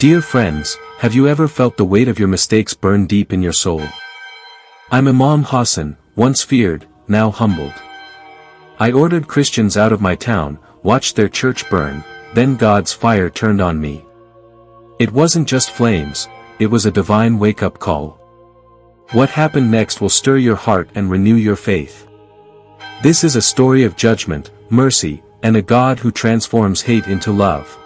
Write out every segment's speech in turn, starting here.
Dear friends, have you ever felt the weight of your mistakes burn deep in your soul? I'm Imam Hassan, once feared, now humbled. I ordered Christians out of my town, watched their church burn, then God's fire turned on me. It wasn't just flames, it was a divine wake-up call. What happened next will stir your heart and renew your faith. This is a story of judgment, mercy, and a God who transforms hate into love.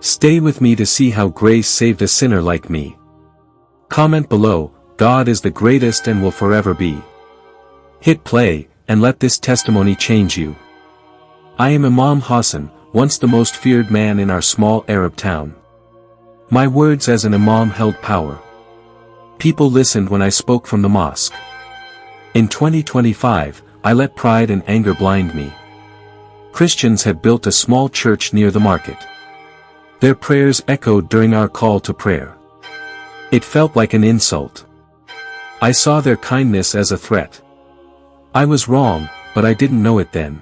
Stay with me to see how grace saved a sinner like me. Comment below, God is the greatest and will forever be. Hit play, and let this testimony change you. I am Imam Hassan, once the most feared man in our small Arab town. My words as an imam held power. People listened when I spoke from the mosque. In 2025, I let pride and anger blind me. Christians had built a small church near the market. Their prayers echoed during our call to prayer. It felt like an insult. I saw their kindness as a threat. I was wrong, but I didn't know it then.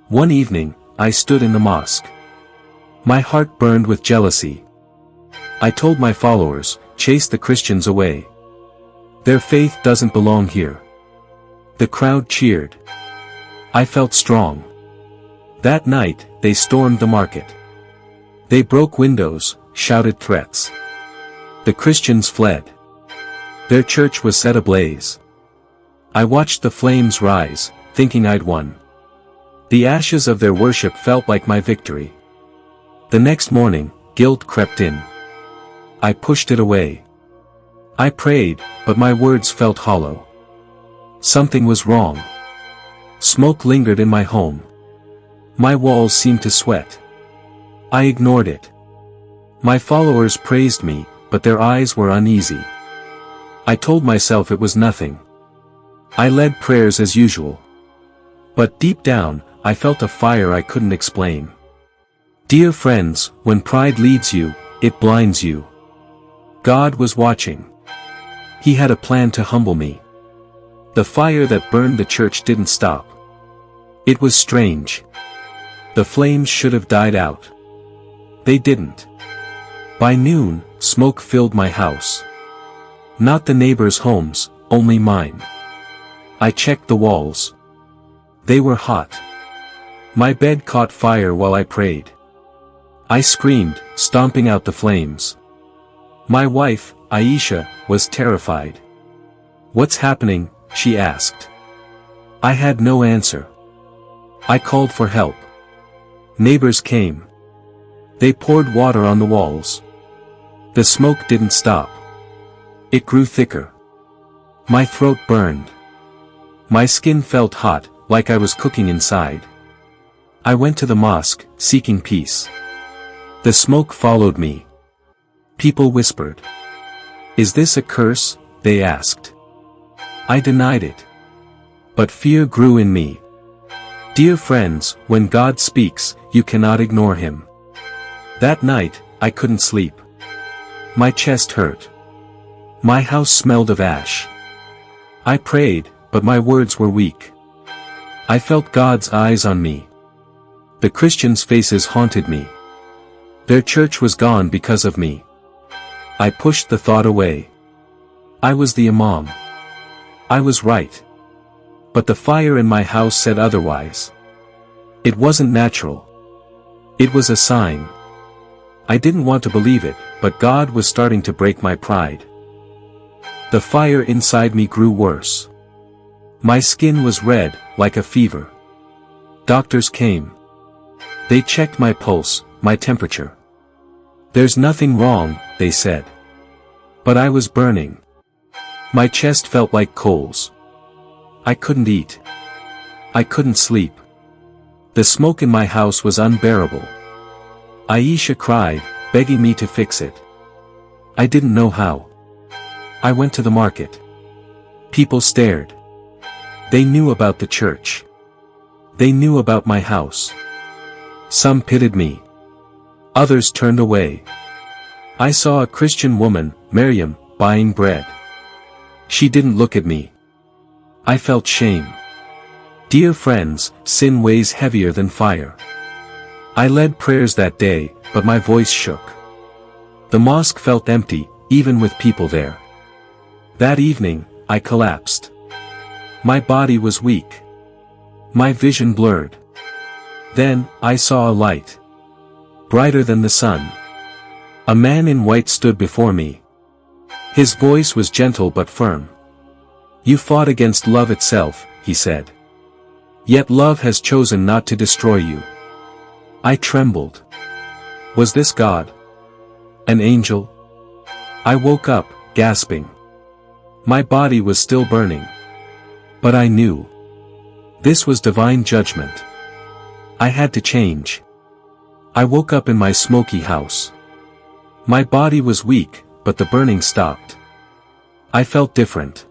One evening, I stood in the mosque. My heart burned with jealousy. I told my followers, chase the Christians away. Their faith doesn't belong here. The crowd cheered. I felt strong. That night, they stormed the market. They broke windows, shouted threats. The Christians fled. Their church was set ablaze. I watched the flames rise, thinking I'd won. The ashes of their worship felt like my victory. The next morning, guilt crept in. I pushed it away. I prayed, but my words felt hollow. Something was wrong. Smoke lingered in my home. My walls seemed to sweat. I ignored it. My followers praised me, but their eyes were uneasy. I told myself it was nothing. I led prayers as usual. But deep down, I felt a fire I couldn't explain. Dear friends, when pride leads you, it blinds you. God was watching. He had a plan to humble me. The fire that burned the church didn't stop. It was strange. The flames should have died out. They didn't. By noon, smoke filled my house. Not the neighbors' homes, only mine. I checked the walls. They were hot. My bed caught fire while I prayed. I screamed, stomping out the flames. My wife, Aisha, was terrified. "What's happening?" she asked. I had no answer. I called for help. Neighbors came. They poured water on the walls. The smoke didn't stop. It grew thicker. My throat burned. My skin felt hot, like I was cooking inside. I went to the mosque, seeking peace. The smoke followed me. People whispered. "Is this a curse?" they asked. I denied it. But fear grew in me. Dear friends, when God speaks, you cannot ignore him. That night, I couldn't sleep. My chest hurt. My house smelled of ash. I prayed, but my words were weak. I felt God's eyes on me. The Christians' faces haunted me. Their church was gone because of me. I pushed the thought away. I was the imam. I was right. But the fire in my house said otherwise. It wasn't natural. It was a sign. I didn't want to believe it, but God was starting to break my pride. The fire inside me grew worse. My skin was red, like a fever. Doctors came. They checked my pulse, my temperature. "There's nothing wrong," they said. But I was burning. My chest felt like coals. I couldn't eat. I couldn't sleep. The smoke in my house was unbearable. Aisha cried, begging me to fix it. I didn't know how. I went to the market. People stared. They knew about the church. They knew about my house. Some pitied me. Others turned away. I saw a Christian woman, Miriam, buying bread. She didn't look at me. I felt shame. Dear friends, sin weighs heavier than fire. I led prayers that day, but my voice shook. The mosque felt empty, even with people there. That evening, I collapsed. My body was weak. My vision blurred. Then, I saw a light. Brighter than the sun. A man in white stood before me. His voice was gentle but firm. "You fought against love itself," he said. "Yet love has chosen not to destroy you." I trembled. Was this God? An angel? I woke up, gasping. My body was still burning. But I knew. This was divine judgment. I had to change. I woke up in my smoky house. My body was weak, but the burning stopped. I felt different.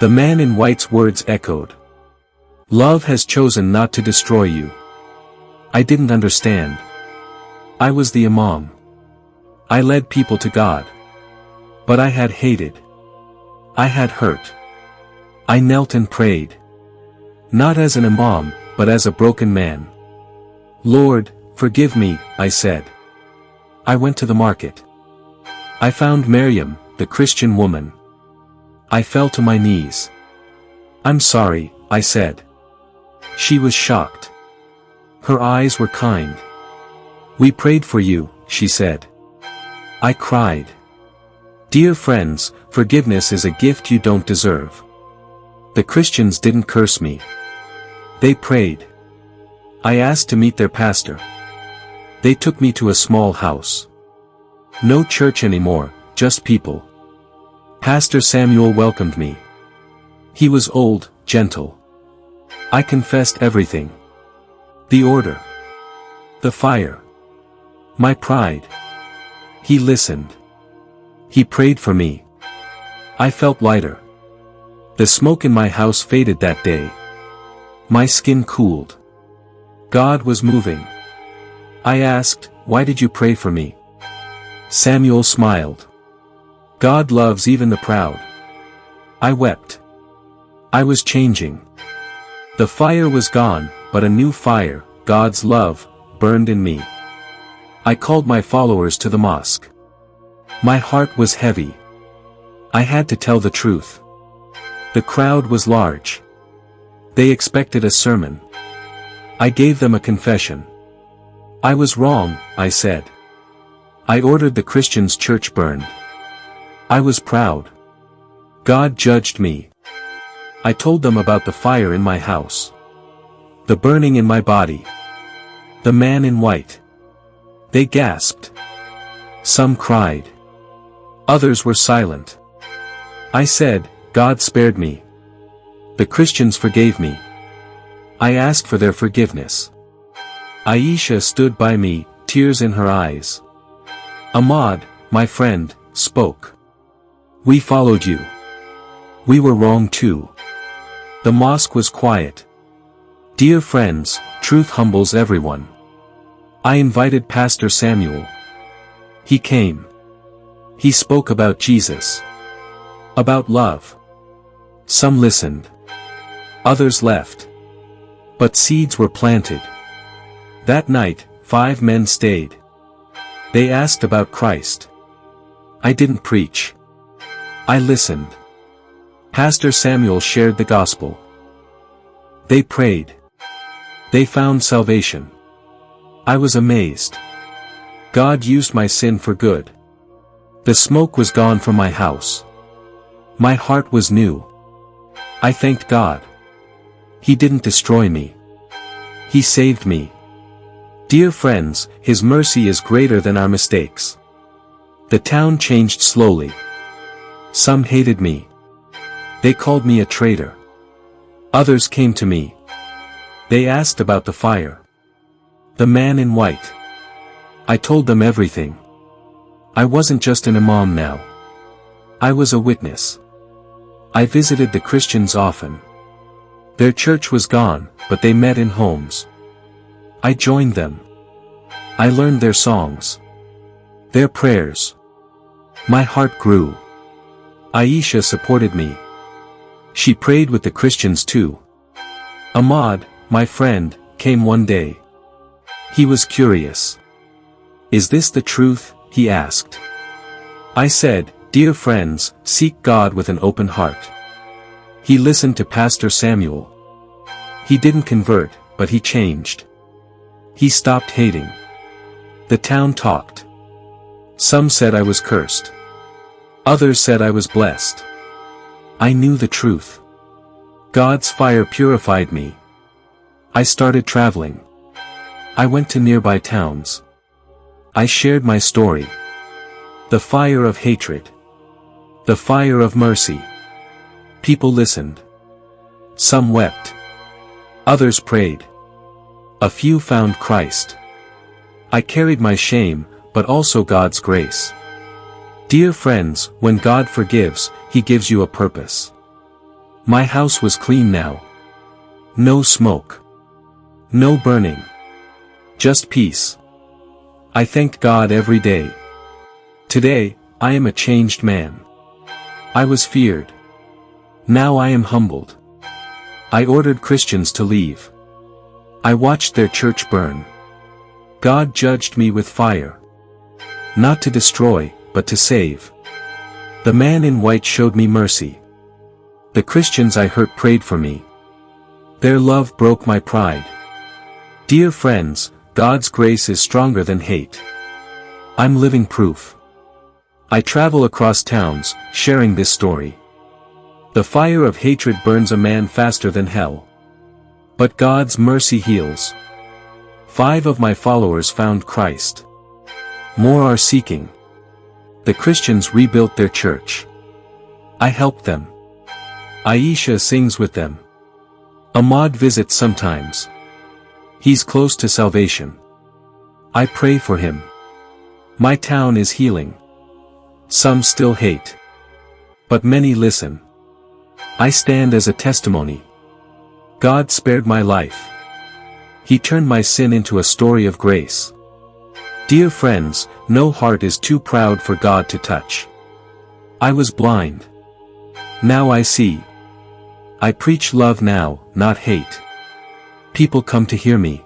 The man in white's words echoed. "Love has chosen not to destroy you." I didn't understand. I was the Imam. I led people to God. But I had hated. I had hurt. I knelt and prayed. Not as an Imam, but as a broken man. "Lord, forgive me," I said. I went to the market. I found Maryam, the Christian woman. I fell to my knees. "I'm sorry," I said. She was shocked. Her eyes were kind. "We prayed for you," she said. I cried. "Dear friends, forgiveness is a gift you don't deserve." The Christians didn't curse me. They prayed. I asked to meet their pastor. They took me to a small house. No church anymore, just people. Pastor Samuel welcomed me. He was old, gentle. I confessed everything. The order. The fire. My pride. He listened. He prayed for me. I felt lighter. The smoke in my house faded that day. My skin cooled. God was moving. I asked, "Why did you pray for me?" Samuel smiled. "God loves even the proud." I wept. I was changing. The fire was gone, but a new fire, God's love, burned in me. I called my followers to the mosque. My heart was heavy. I had to tell the truth. The crowd was large. They expected a sermon. I gave them a confession. I was wrong, I said. I ordered the Christians' church burned. I was proud. God judged me. I told them about the fire in my house. The burning in my body. The man in white. They gasped. Some cried. Others were silent. I said, God spared me. The Christians forgave me. I asked for their forgiveness. Aisha stood by me, tears in her eyes. Ahmad, my friend, spoke. We followed you. We were wrong too. The mosque was quiet. Dear friends, truth humbles everyone. I invited Pastor Samuel. He came. He spoke about Jesus. About love. Some listened. Others left. But seeds were planted. That night, 5 men stayed. They asked about Christ. I didn't preach. I listened. Pastor Samuel shared the gospel. They prayed. They found salvation. I was amazed. God used my sin for good. The smoke was gone from my house. My heart was new. I thanked God. He didn't destroy me. He saved me. Dear friends, His mercy is greater than our mistakes. The town changed slowly. Some hated me. They called me a traitor. Others came to me. They asked about the fire. The man in white. I told them everything. I wasn't just an imam now. I was a witness. I visited the Christians often. Their church was gone, but they met in homes. I joined them. I learned their songs. Their prayers. My heart grew. Aisha supported me. She prayed with the Christians too. Ahmad, my friend, came one day. He was curious. Is this the truth? he asked. I said, "Dear friends, seek God with an open heart." He listened to Pastor Samuel. He didn't convert, but he changed. He stopped hating. The town talked. Some said I was cursed. Others said I was blessed. I knew the truth. God's fire purified me. I started traveling. I went to nearby towns. I shared my story. The fire of hatred. The fire of mercy. People listened. Some wept. Others prayed. A few found Christ. I carried my shame, but also God's grace. Dear friends, when God forgives, He gives you a purpose. My house was clean now. No smoke. No burning. Just peace. I thanked God every day. Today, I am a changed man. I was feared. Now I am humbled. I ordered Christians to leave. I watched their church burn. God judged me with fire. Not to destroy, but to save. The man in white showed me mercy. The Christians I hurt prayed for me. Their love broke my pride. Dear friends, God's grace is stronger than hate. I'm living proof. I travel across towns, sharing this story. The fire of hatred burns a man faster than hell. But God's mercy heals. 5 of my followers found Christ. More are seeking. The Christians rebuilt their church. I helped them. Aisha sings with them. Ahmad visits sometimes. He's close to salvation. I pray for him. My town is healing. Some still hate. But many listen. I stand as a testimony. God spared my life. He turned my sin into a story of grace. Dear friends, no heart is too proud for God to touch. I was blind. Now I see. I preach love now, not hate. People come to hear me.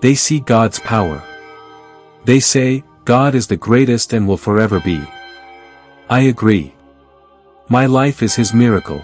They see God's power. They say, God is the greatest and will forever be. I agree. My life is His miracle.